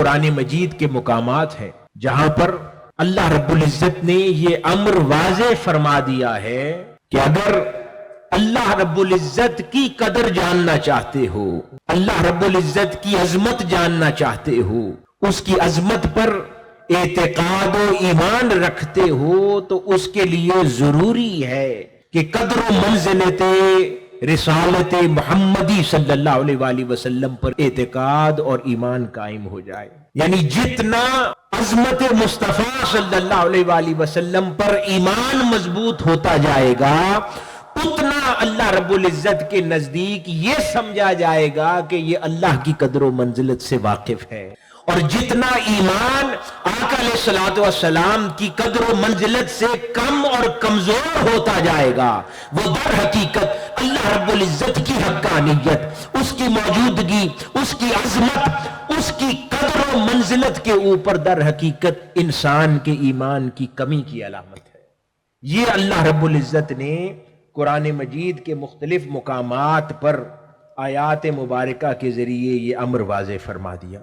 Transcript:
قرآن مجید کے مقامات ہیں جہاں پر اللہ رب العزت نے یہ امر واضح فرما دیا ہے کہ اگر اللہ رب العزت کی قدر جاننا چاہتے ہو، اللہ رب العزت کی عظمت جاننا چاہتے ہو، اس کی عظمت پر اعتقاد و ایمان رکھتے ہو، تو اس کے لیے ضروری ہے کہ قدر و منزلت رسالت محمدی صلی اللہ علیہ وآلہ وسلم پر اعتقاد اور ایمان قائم ہو جائے۔ یعنی جتنا عظمت مصطفیٰ صلی اللہ علیہ وآلہ وسلم پر ایمان مضبوط ہوتا جائے گا، اتنا اللہ رب العزت کے نزدیک یہ سمجھا جائے گا کہ یہ اللہ کی قدر و منزلت سے واقف ہے، اور جتنا ایمان آقا علیہ الصلوۃ والسلام کی قدر و منزلت سے کم اور کمزور ہوتا جائے گا، وہ در حقیقت اللہ رب العزت کی حقانیت، اس کی موجودگی، اس کی عظمت، اس کی قدر و منزلت کے اوپر در حقیقت انسان کے ایمان کی کمی کی علامت ہے۔ یہ اللہ رب العزت نے قرآن مجید کے مختلف مقامات پر آیات مبارکہ کے ذریعے یہ امر واضح فرما دیا۔